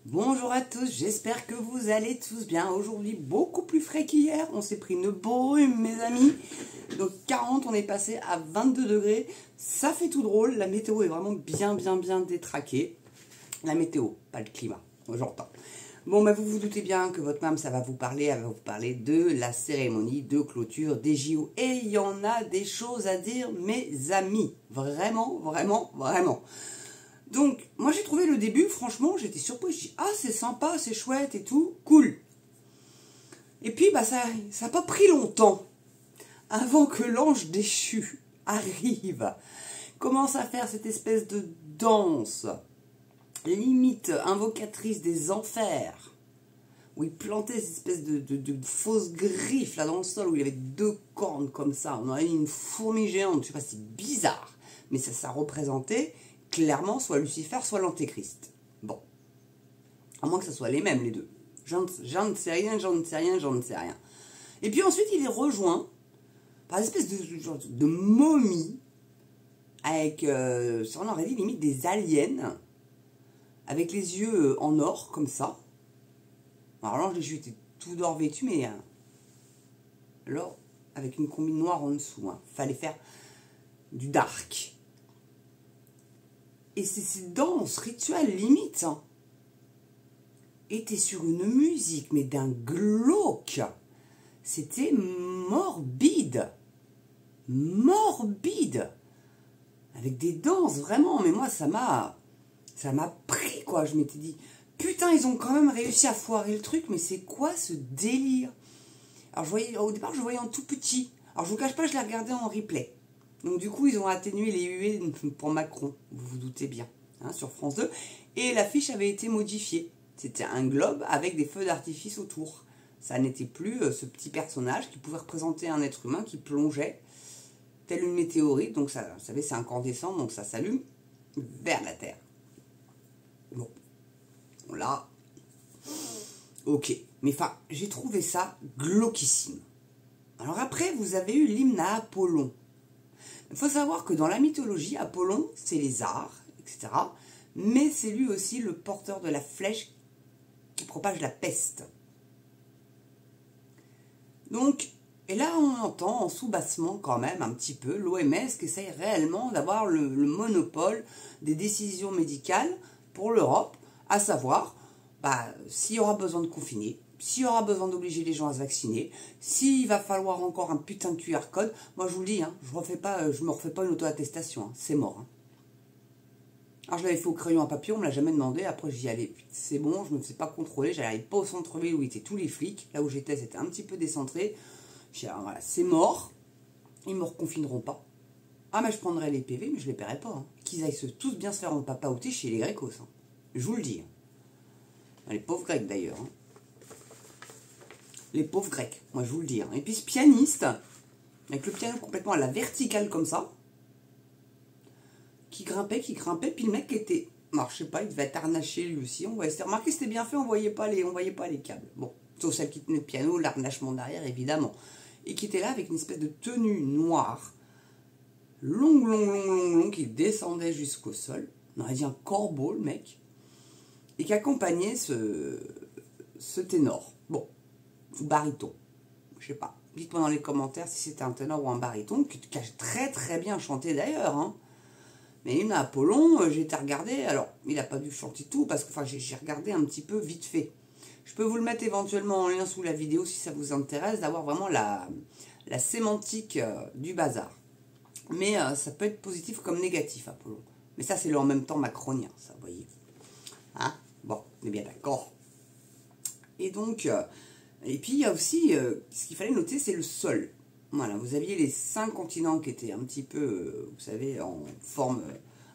Bonjour à tous, j'espère que vous allez tous bien. Aujourd'hui, beaucoup plus frais qu'hier. On s'est pris une brume, mes amis. Donc 40, on est passé à 22 degrés. Ça fait tout drôle. La météo est vraiment bien détraquée. La météo, pas le climat. J'entends. Bon, bah, vous vous doutez bien que votre maman, ça va vous parler. Elle va vous parler de la cérémonie de clôture des JO. Et il y en a des choses à dire, mes amis. Vraiment. Donc, moi j'ai trouvé le début, franchement, j'étais surprise. Je dis, ah, c'est sympa, c'est chouette et tout, cool. Et puis, bah, ça n'a pas pris longtemps avant que l'ange déchu arrive, commence à faire cette espèce de danse, limite invocatrice des enfers, où il plantait cette espèce de fausses griffes là dans le sol, où il avait deux cornes comme ça. On aurait une fourmi géante, je sais pas, c'est bizarre, mais ça représentait clairement soit Lucifer, soit l'Antéchrist. Bon. À moins que ce soit les mêmes, les deux. J'en ne sais rien. Et puis ensuite, il est rejoint par une espèce de momie, avec, on aurait dit limite des aliens, avec les yeux en or, comme ça. Alors l'ange Jésus était tout d'or vêtu, mais alors, avec une combi noire en dessous. Fallait faire du dark. Et ces danses rituelles limite étaient sur une musique, mais d'un glauque. C'était morbide. Avec des danses, vraiment. Mais moi, ça m'a pris, quoi. Je m'étais dit, putain, ils ont quand même réussi à foirer le truc, mais c'est quoi ce délire? Alors, au départ, je voyais en tout petit. Alors, je vous cache pas, je l'ai regardé en replay. Donc du coup, ils ont atténué les huées pour Macron, vous vous doutez bien, sur France 2. Et l'affiche avait été modifiée. C'était un globe avec des feux d'artifice autour. Ça n'était plus ce petit personnage qui pouvait représenter un être humain qui plongeait, tel une météorite. Donc ça, vous savez, c'est incandescent, donc ça s'allume vers la Terre. Bon, là, ok. Mais enfin, j'ai trouvé ça glauquissime. Alors après, vous avez eu l'hymne à Apollon. Il faut savoir que dans la mythologie, Apollon, c'est les arts, etc. Mais c'est lui aussi le porteur de la flèche qui propage la peste. Donc, et là on entend en sous-bassement quand même un petit peu l'OMS qui essaye réellement d'avoir le monopole des décisions médicales pour l'Europe, à savoir, s'il y aura besoin de confiner, s'il y aura besoin d'obliger les gens à se vacciner, s'il va falloir encore un putain de QR code, moi je vous le dis, je me refais pas une auto-attestation, c'est mort. Alors je l'avais fait au crayon à papier, on me l'a jamais demandé, après j'y allais, c'est bon, je me faisais pas contrôler, j'allais pas au centre-ville où étaient tous les flics, là où j'étais c'était un petit peu décentré, voilà, c'est mort, ils me reconfineront pas. Ah mais je prendrai les PV, mais je les paierai pas, qu'ils aillent tous bien se faire en papaouté chez les Grecos, je vous le dis. Les pauvres Grecs d'ailleurs. Les pauvres Grecs, moi je vous le dis. Et puis ce pianiste, avec le piano complètement à la verticale comme ça, qui grimpait, puis le mec était, alors je sais pas, il devait être harnaché lui aussi, on voyait, c'était remarqué, c'était bien fait, on voyait pas les câbles. Bon, sauf celle qui tenait le piano, l'harnachement derrière évidemment. Et qui était là avec une espèce de tenue noire, longue, qui descendait jusqu'au sol. On aurait dit un corbeau le mec. Et qui accompagnait ce ténor. Bon. Ou baryton, je sais pas. Dites-moi dans les commentaires si c'était un ténor ou un baryton, qui a très bien chanté d'ailleurs. Mais il y a Apollon, j'ai été regarder, alors il n'a pas dû chanter tout, parce que j'ai regardé un petit peu vite fait. Je peux vous le mettre éventuellement en lien sous la vidéo si ça vous intéresse, d'avoir vraiment la sémantique du bazar. Mais ça peut être positif comme négatif, Apollon. Mais ça, c'est le en même temps macronien, ça, vous voyez. Bon, on est bien d'accord. Et donc... Et puis il y a aussi, ce qu'il fallait noter, c'est le sol. Voilà, vous aviez les 5 continents qui étaient un petit peu, vous savez, en forme,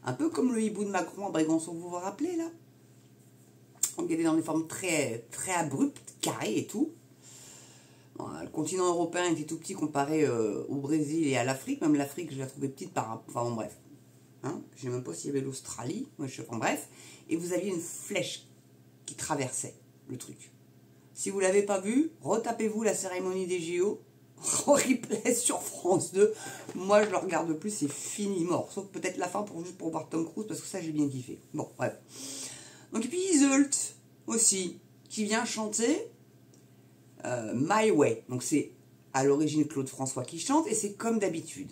un peu comme le hibou de Macron à Brégançon, vous vous rappelez là? Donc il était dans des formes très abruptes, carrées et tout. Bon, le continent européen était tout petit comparé au Brésil et à l'Afrique. Même l'Afrique, je la trouvais petite par rapport, enfin bon bref. Je ne sais même pas s'il y avait l'Australie, enfin bref. Et vous aviez une flèche qui traversait le truc. Si vous ne l'avez pas vu, retapez-vous la cérémonie des JO en replay sur France 2. Moi, je le regarde plus, c'est fini, mort. Sauf peut-être la fin juste pour voir Tom Cruise, parce que ça, j'ai bien kiffé. Bon, bref. Donc, et puis Iseult. aussi, qui vient chanter My Way. Donc c'est à l'origine Claude François qui chante et c'est comme d'habitude.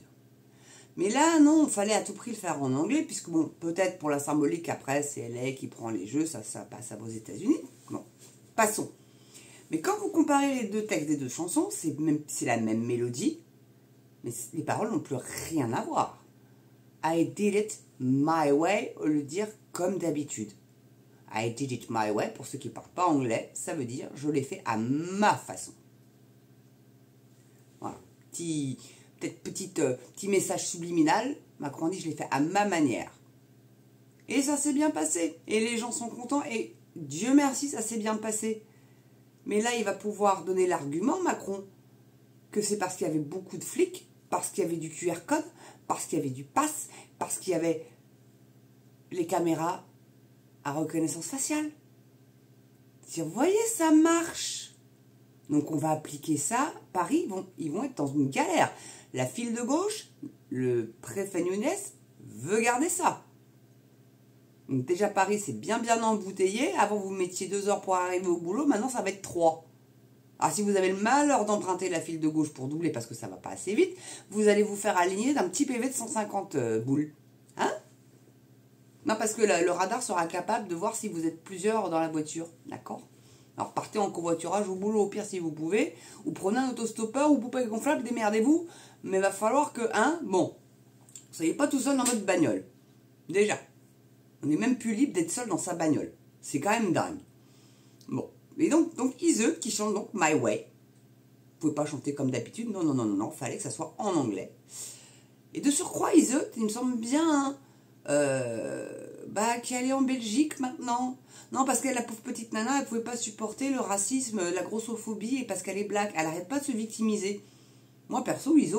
Mais là, non, il fallait à tout prix le faire en anglais, puisque bon, peut-être pour la symbolique, après, c'est LA qui prend les jeux, ça passe aux États-Unis. Bon, passons. Mais quand vous comparez les deux textes des deux chansons, c'est la même mélodie, mais les paroles n'ont plus rien à voir. I did it my way, au lieu de dire comme d'habitude. I did it my way, pour ceux qui ne parlent pas anglais, ça veut dire je l'ai fait à ma façon. Voilà. Peut-être petit message subliminal, Macron dit je l'ai fait à ma manière. Et ça s'est bien passé. Et les gens sont contents et Dieu merci, ça s'est bien passé. Mais là, il va pouvoir donner l'argument, Macron, que c'est parce qu'il y avait beaucoup de flics, parce qu'il y avait du QR code, parce qu'il y avait du pass, parce qu'il y avait les caméras à reconnaissance faciale. Vous voyez, ça marche. Donc on va appliquer ça. Paris, ils vont être dans une galère. La file de gauche, le préfet Nunes veut garder ça. Donc déjà Paris, c'est bien embouteillé. Avant, vous mettiez 2 heures pour arriver au boulot. Maintenant, ça va être 3. Alors si vous avez le malheur d'emprunter la file de gauche pour doubler parce que ça ne va pas assez vite, vous allez vous faire aligner d'un petit PV de 150 boules. Hein? Non, parce que le radar sera capable de voir si vous êtes plusieurs dans la voiture. D'accord? Alors partez en covoiturage au boulot au pire si vous pouvez, ou prenez un autostoppeur ou poupée gonflable, démerdez-vous, mais il va falloir que, vous soyez pas tout seul dans votre bagnole. Déjà. On n'est même plus libre d'être seul dans sa bagnole. C'est quand même dingue. Bon. Et donc Ise qui chante donc My Way. Vous pouvez pas chanter comme d'habitude. Non. Fallait que ça soit en anglais. Et de surcroît, Ise, il me semble bien qui allait en Belgique maintenant. Non, parce que la pauvre petite nana, elle pouvait pas supporter le racisme, la grossophobie, et parce qu'elle est black. Elle arrête pas de se victimiser. Moi, perso, Ise,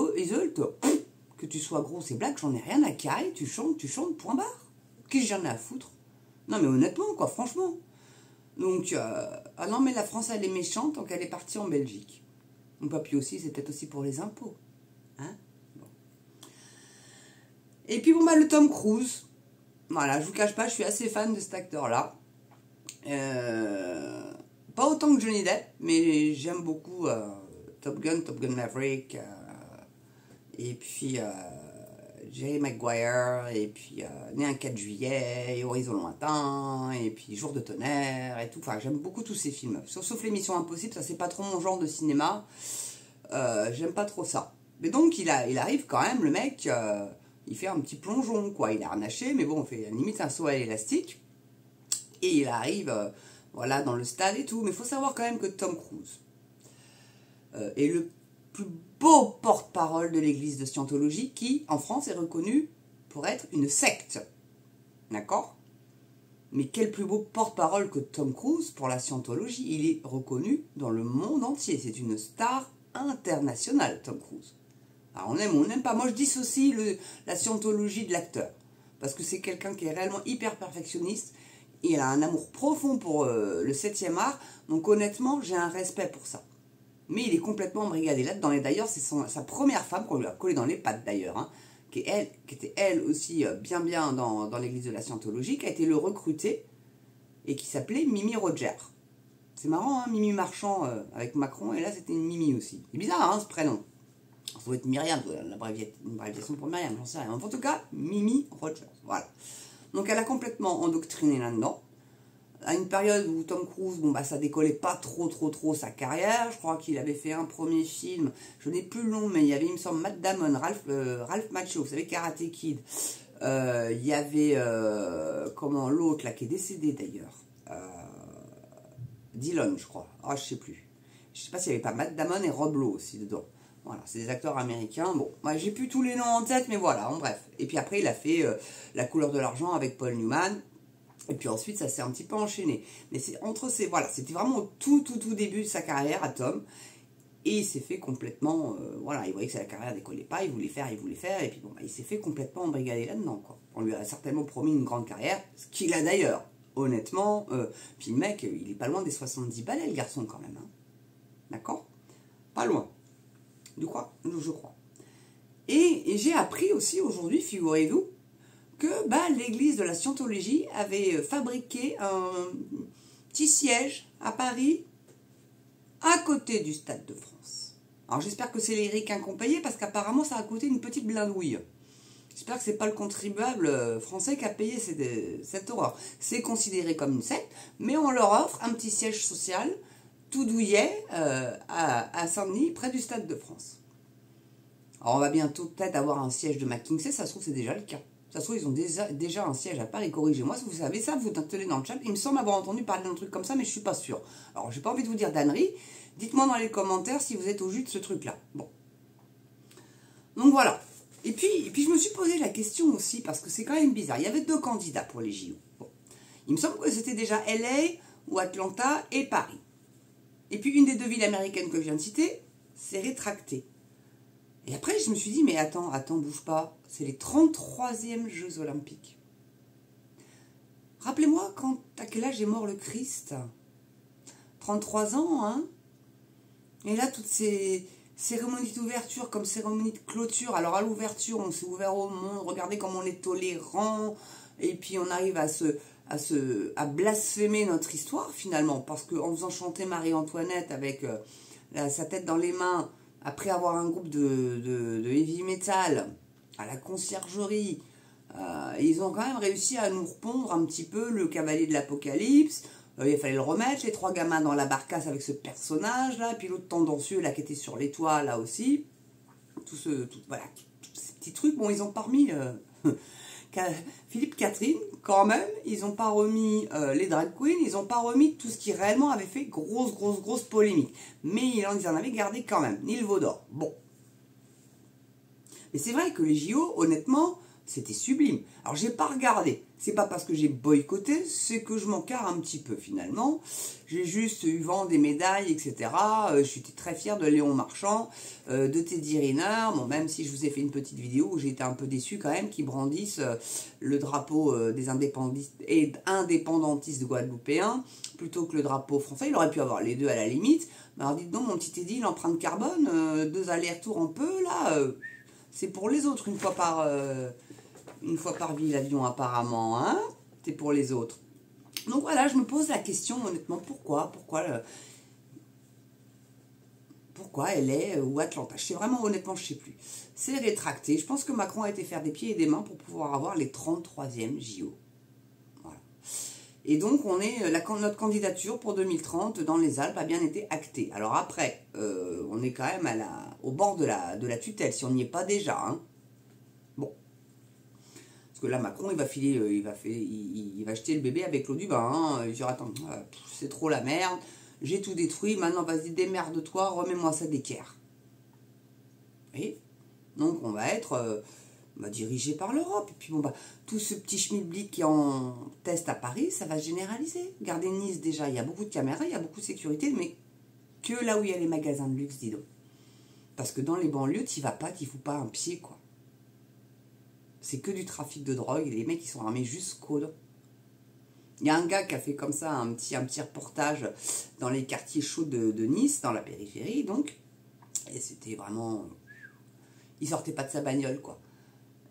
que tu sois grosse et black, j'en ai rien à carrer. Tu chantes, point barre. Qu'est-ce que j'en ai à foutre? Non, mais honnêtement, quoi, franchement. Donc, ah non, mais la France, elle est méchante, donc elle est partie en Belgique. Mon papy aussi, c'est peut-être aussi pour les impôts. Hein? Bon. Et puis, le Tom Cruise. Voilà, je vous cache pas, je suis assez fan de cet acteur-là. Pas autant que Johnny Depp, mais j'aime beaucoup Top Gun Maverick, et puis Jerry Maguire, et puis Né un 4 juillet, Horizon lointain, et puis Jour de tonnerre, et tout. Enfin, j'aime beaucoup tous ces films. Sauf les Missions Impossibles, ça c'est pas trop mon genre de cinéma. J'aime pas trop ça. Mais donc, il arrive quand même, le mec, il fait un petit plongeon, quoi. Il est harnaché, mais bon, on fait limite un saut à l'élastique. Et il arrive, dans le stade et tout. Mais il faut savoir quand même que Tom Cruise est le plus beau porte-parole de l'église de Scientologie qui, en France, est reconnu pour être une secte. D'accord? Mais quel plus beau porte-parole que Tom Cruise pour la Scientologie? Il est reconnu dans le monde entier. C'est une star internationale, Tom Cruise. Alors on aime ou on n'aime pas. Moi, je dissocie la Scientologie de l'acteur. Parce que c'est quelqu'un qui est réellement hyper perfectionniste. Il a un amour profond pour le 7e art. Donc honnêtement, j'ai un respect pour ça. Mais il est complètement embrigadé là-dedans. Et d'ailleurs, c'est sa première femme qu'on lui a collé dans les pattes d'ailleurs. Hein, qui était elle aussi bien dans l'église de la Scientologie, qui a été le recruter et qui s'appelait Mimi Roger. C'est marrant, hein, Mimi Marchand avec Macron. Et là, c'était une Mimi aussi. C'est bizarre, hein, ce prénom. Ça doit être Myriam, l'abréviation pour Myriam, j'en sais rien. En tout cas, Mimi Rogers, voilà. Donc elle a complètement endoctriné là-dedans. À une période où Tom Cruise, ça décollait pas trop sa carrière. Je crois qu'il avait fait un premier film, je n'ai plus le nom, mais il y avait, il me semble, Matt Damon, Ralph Macchio, vous savez, Karate Kid. Il y avait, l'autre, là, qui est décédé d'ailleurs. Dillon, je crois. Ah, je sais plus. Je sais pas s'il n'y avait pas Matt Damon et Rob Lowe aussi dedans. Voilà, c'est des acteurs américains. Bon, moi j'ai plus tous les noms en tête, mais voilà, en bref. Et puis après, il a fait La couleur de l'argent avec Paul Newman. Et puis ensuite, ça s'est un petit peu enchaîné. Mais c'est c'était vraiment au tout début de sa carrière à Tom. Et il s'est fait complètement, il voyait que la carrière décollait pas, il voulait faire. Et puis il s'est fait complètement embrigader là-dedans, quoi. On lui a certainement promis une grande carrière, ce qu'il a d'ailleurs, honnêtement. Puis le mec, il est pas loin des 70 balais, le garçon, quand même. Hein. D'accord? Pas loin. Je crois. Et j'ai appris aussi aujourd'hui, figurez-vous, que l'église de la Scientologie avait fabriqué petit siège à Paris, à côté du Stade de France. Alors j'espère que c'est les ricains qui ont payé, parce qu'apparemment ça a coûté une petite blindouille. J'espère que c'est pas le contribuable français qui a payé cette horreur. C'est considéré comme une secte, mais on leur offre un petit siège social tout douillet à Saint-Denis, près du Stade de France. Alors on va bientôt peut-être avoir un siège de McKinsey, ça se trouve c'est déjà le cas. Ça se trouve ils ont déjà un siège à Paris, corrigez-moi si vous savez ça, vous tenez dans le chat. Il me semble avoir entendu parler d'un truc comme ça, mais je suis pas sûre. Alors j'ai pas envie de vous dire d'ânerie, dites-moi dans les commentaires si vous êtes au jus de ce truc-là. Bon. Donc voilà. Et puis je me suis posé la question aussi, parce que c'est quand même bizarre. Il y avait 2 candidats pour les JO. Bon. Il me semble que c'était déjà LA ou Atlanta et Paris. Et puis une des 2 villes américaines que je viens de citer s'est rétractée. Et après je me suis dit, mais attends, bouge pas. C'est les 33e Jeux Olympiques. Rappelez-moi à quel âge est mort le Christ. 33 ans, hein. Et là, toutes ces cérémonie d'ouverture comme cérémonie de clôture. Alors à l'ouverture, on s'est ouvert au monde, regardez comme on est tolérant, et puis on arrive à blasphémer notre histoire finalement, parce qu'en faisant chanter Marie-Antoinette avec sa tête dans les mains, après avoir un groupe de heavy metal à la conciergerie, ils ont quand même réussi à nous repondre un petit peu le cavalier de l'Apocalypse. Il fallait le remettre, les 3 gamins dans la barcasse avec ce personnage-là, puis l'autre tendancieux là qui était sur les toits là aussi. Voilà, tous ces petits trucs, bon, ils ont pas remis Philippe Catherine, quand même, ils n'ont pas remis les drag queens, ils n'ont pas remis tout ce qui réellement avait fait grosse polémique. Mais ils en avaient gardé quand même, ni le veau d'or. Bon. Mais c'est vrai que les JO, honnêtement, c'était sublime. Alors, j'ai pas regardé. C'est pas parce que j'ai boycotté, c'est que je m'en carre un petit peu, finalement. J'ai juste eu vent des médailles, etc. Je suis très fière de Léon Marchand, de Teddy Riner. Bon, même si je vous ai fait une petite vidéo où j'ai été un peu déçue quand même, qu'ils brandissent le drapeau des indépendantistes guadeloupéens, plutôt que le drapeau français. Il aurait pu avoir les deux à la limite. Mais alors, dites donc, mon petit Teddy, l'empreinte carbone, 2 allers-retours en peu, là, c'est pour les autres, une fois par vie l'avion apparemment, hein, c'est pour les autres. Donc voilà, je me pose la question honnêtement, pourquoi LA ou Atlanta, je sais vraiment honnêtement, je sais plus. C'est rétracté, je pense que Macron a été faire des pieds et des mains pour pouvoir avoir les 33e JO. Voilà. Et donc notre candidature pour 2030 dans les Alpes a bien été actée. Alors après, on est quand même au bord de la tutelle, si on n'y est pas déjà, hein. Bon. Parce que là, Macron, il va jeter le bébé avec l'eau du bain. Hein. Il va dire, attends, c'est trop la merde. J'ai tout détruit. Maintenant, vas-y, démerde-toi. Remets-moi ça d'équerre. Et donc, on va être dirigé par l'Europe. Et puis, bon, tout ce petit schmilblick qui est en test à Paris, ça va se généraliser. Regardez Nice, déjà, il y a beaucoup de caméras, il y a beaucoup de sécurité, mais que là où il y a les magasins de luxe, dis donc. Parce que dans les banlieues, tu vas pas, tu fous pas un pied, quoi. C'est que du trafic de drogue et les mecs ils sont armés jusqu'aux dents. Il y a un gars qui a fait comme ça un petit reportage dans les quartiers chauds de Nice, dans la périphérie donc. Et c'était vraiment... Il sortait pas de sa bagnole quoi.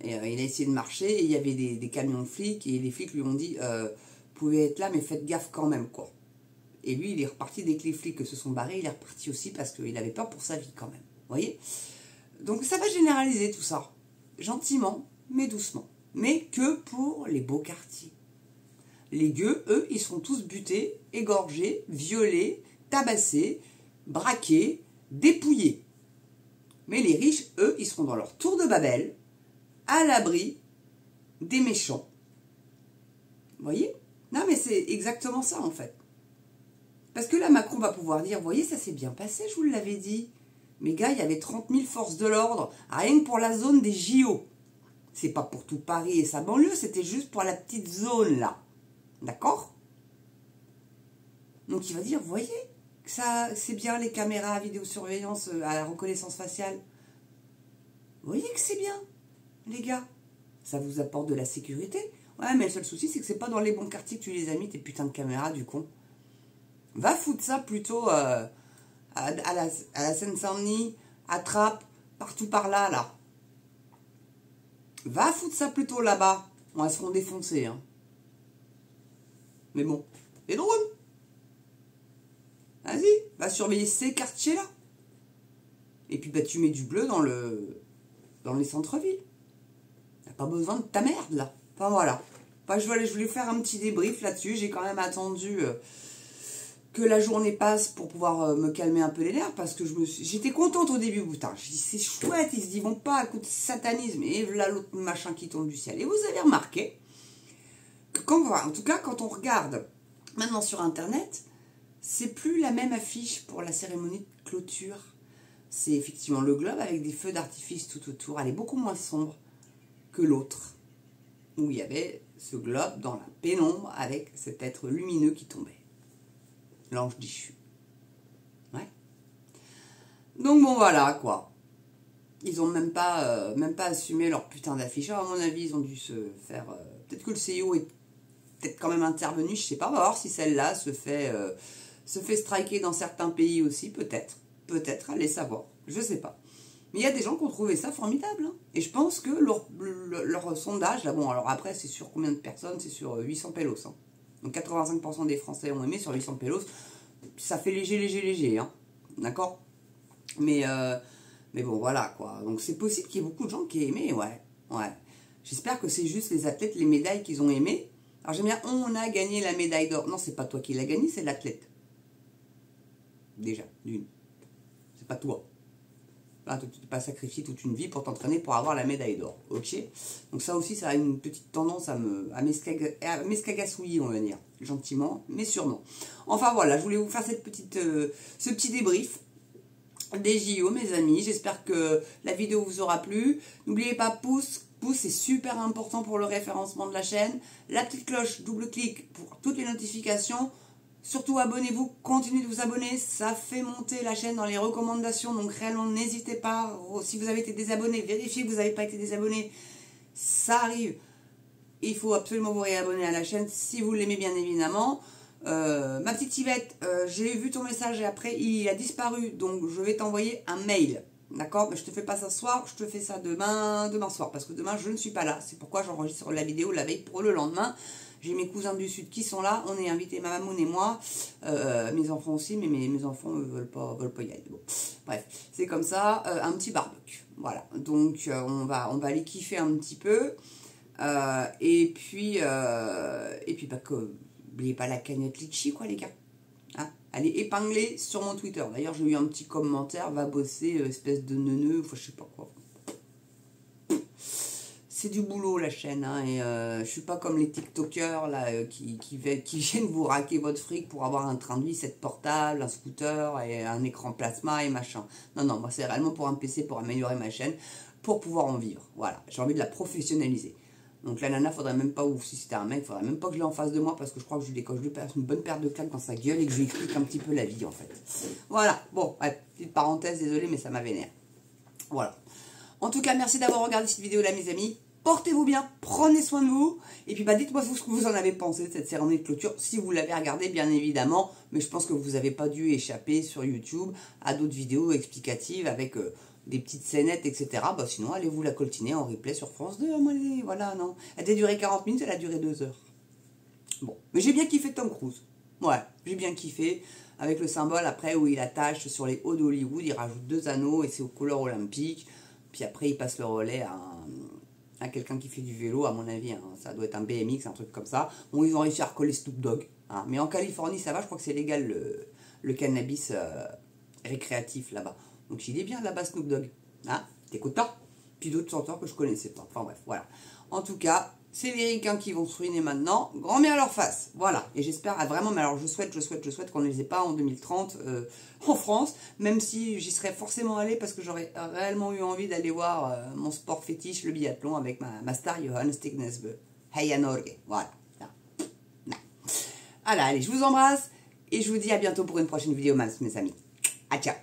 Et il a essayé de marcher et il y avait des camions de flics et les flics lui ont dit vous pouvez être là mais faites gaffe quand même quoi. Et lui il est reparti dès que les flics se sont barrés, il est reparti aussi parce qu'il avait peur pour sa vie quand même. Vous voyez? Donc ça va généraliser tout ça. Gentiment. Mais doucement. Mais que pour les beaux quartiers. Les gueux, eux, ils seront tous butés, égorgés, violés, tabassés, braqués, dépouillés. Mais les riches, eux, ils seront dans leur tour de Babel, à l'abri des méchants. Vous voyez? Non, mais c'est exactement ça, en fait. Parce que là, Macron va pouvoir dire, vous voyez, ça s'est bien passé, je vous l'avais dit. Mais gars, il y avait 30 000 forces de l'ordre, rien que pour la zone des JO. C'est pas pour tout Paris et sa banlieue, c'était juste pour la petite zone là. D'accord? Donc il va dire, vous voyez, que ça, c'est bien les caméras à vidéosurveillance à la reconnaissance faciale. Vous voyez que c'est bien, les gars. Ça vous apporte de la sécurité. Ouais, mais le seul souci, c'est que c'est pas dans les bons quartiers que tu les as mis, tes putains de caméras, du con. Va foutre ça plutôt à la Seine-Saint-Denis, à Trappes, partout par là, là. Va foutre ça plutôt là-bas. On va se faire défoncer. Hein. Mais bon, c'est drôle. va surveiller ces quartiers-là. Et puis, bah, tu mets du bleu dans les centres-villes. T'as pas besoin de ta merde, là. Enfin, voilà. Enfin, je voulais vous faire un petit débrief là-dessus. J'ai quand même attendu que la journée passe pour pouvoir me calmer un peu les nerfs, parce que j'étais contente au début. Putain, je dis, c'est chouette, ils se disent, vont pas à coup de satanisme. Et là, l'autre machin qui tombe du ciel. Et vous avez remarqué que en tout cas, quand on regarde maintenant sur Internet, c'est plus la même affiche pour la cérémonie de clôture. C'est effectivement le globe avec des feux d'artifice tout autour. Elle est beaucoup moins sombre que l'autre, où il y avait ce globe dans la pénombre avec cet être lumineux qui tombait. L'ange déchu. Ouais. Donc bon, voilà, quoi. Ils ont même pas assumé leur putain d'affiche. À mon avis, ils ont dû se faire... peut-être que le CIO est peut-être quand même intervenu, je sais pas. On va voir si celle-là se fait striker dans certains pays aussi, peut-être. Peut-être, allez savoir. Je sais pas. Mais il y a des gens qui ont trouvé ça formidable. Hein. Et je pense que leur sondage, là, bon, alors après, c'est sur combien de personnes? C'est sur 800 pélos. Hein. Donc 85% des Français ont aimé sur 800 pélos. Ça fait léger. Hein. D'accord, mais bon, voilà, quoi. Donc c'est possible qu'il y ait beaucoup de gens qui aient aimé, ouais. J'espère que c'est juste les athlètes, les médailles qu'ils ont aimé. Alors j'aime bien, on a gagné la médaille d'or. Non, c'est pas toi qui l'as gagné, c'est l'athlète. Déjà, d'une. C'est pas toi. Tu n'as pas sacrifié toute une vie pour t'entraîner pour avoir la médaille d'or. Ok. Donc ça aussi, ça a une petite tendance à m'escagassouiller, on va dire. Gentiment, mais sûrement. Enfin voilà, je voulais vous faire ce petit débrief des JO, mes amis. J'espère que la vidéo vous aura plu. N'oubliez pas, pouce, c'est super important pour le référencement de la chaîne. La petite cloche, double clic pour toutes les notifications. Surtout abonnez-vous, continuez de vous abonner, ça fait monter la chaîne dans les recommandations, donc réellement n'hésitez pas, si vous avez été désabonné, vérifiez que vous n'avez pas été désabonné, ça arrive, il faut absolument vous réabonner à la chaîne si vous l'aimez bien évidemment. Ma petite Yvette, j'ai vu ton message et après il a disparu, donc je vais t'envoyer un mail, d'accord? Mais je te fais pas ça ce soir, je te fais ça demain soir, parce que demain je ne suis pas là, c'est pourquoi j'enregistre la vidéo la veille pour le lendemain. J'ai mes cousins du Sud qui sont là, on est invités, ma maman et moi, mes enfants aussi, mais mes enfants ne veulent pas y aller. Bon. Bref, c'est comme ça, un petit barbecue. Voilà, donc on va aller kiffer un petit peu. Et puis bah, n'oubliez pas la cagnotte litchi, quoi, les gars. Hein, elle est épinglée sur mon Twitter. D'ailleurs, j'ai eu un petit commentaire, va bosser, espèce de neuneu, enfin, je sais pas quoi. C'est du boulot la chaîne, hein, et je suis pas comme les TikTokers là, qui viennent vous raquer votre fric pour avoir un train de vie, 7 portable, un scooter et un écran plasma et machin. Non, moi c'est réellement pour un PC pour améliorer ma chaîne, pour pouvoir en vivre. Voilà, j'ai envie de la professionnaliser. Donc la nana, faudrait même pas, ou si c'était un mec, faudrait même pas que je l'ai en face de moi parce que je crois que je lui décoche une bonne paire de claques dans sa gueule et que je lui explique un petit peu la vie en fait. Voilà, bon, ouais, petite parenthèse, désolé, mais ça m'a vénère. Voilà. En tout cas, merci d'avoir regardé cette vidéo là, mes amis. Portez-vous bien, prenez soin de vous. Et puis bah, dites-moi ce que vous en avez pensé de cette cérémonie de clôture, si vous l'avez regardée bien évidemment. Mais je pense que vous n'avez pas dû échapper sur YouTube à d'autres vidéos explicatives avec des petites scénettes, etc. Bah, sinon, allez vous la coltiner en replay sur France 2. Voilà, non. Elle a duré 40 minutes, elle a duré 2 heures. Bon, mais j'ai bien kiffé Tom Cruise. Ouais, j'ai bien kiffé. Avec le symbole après où il attache sur les hauts d'Hollywood, il rajoute 2 anneaux et c'est aux couleurs olympiques. Puis après, il passe le relais à quelqu'un qui fait du vélo, à mon avis, hein, ça doit être un BMX, un truc comme ça. Bon, ils ont réussi à recoller Snoop Dogg, hein, mais en Californie, ça va, je crois que c'est légal le cannabis récréatif là-bas. Donc il est bien là-bas, Snoop Dogg. Hein, t'es content? Puis d'autres chanteurs que je connaissais pas. Enfin bref, voilà. En tout cas, c'est les ricains qui vont se ruiner maintenant. Grand bien à leur face. Voilà. Et j'espère vraiment, mais alors je souhaite qu'on ne les ait pas en 2030 en France, même si j'y serais forcément allé parce que j'aurais réellement eu envie d'aller voir mon sport fétiche, le biathlon, avec ma star Johannes Stignesbø. Heia Norge. Voilà. Non. Allez, je vous embrasse et je vous dis à bientôt pour une prochaine vidéo, mes amis. À ciao.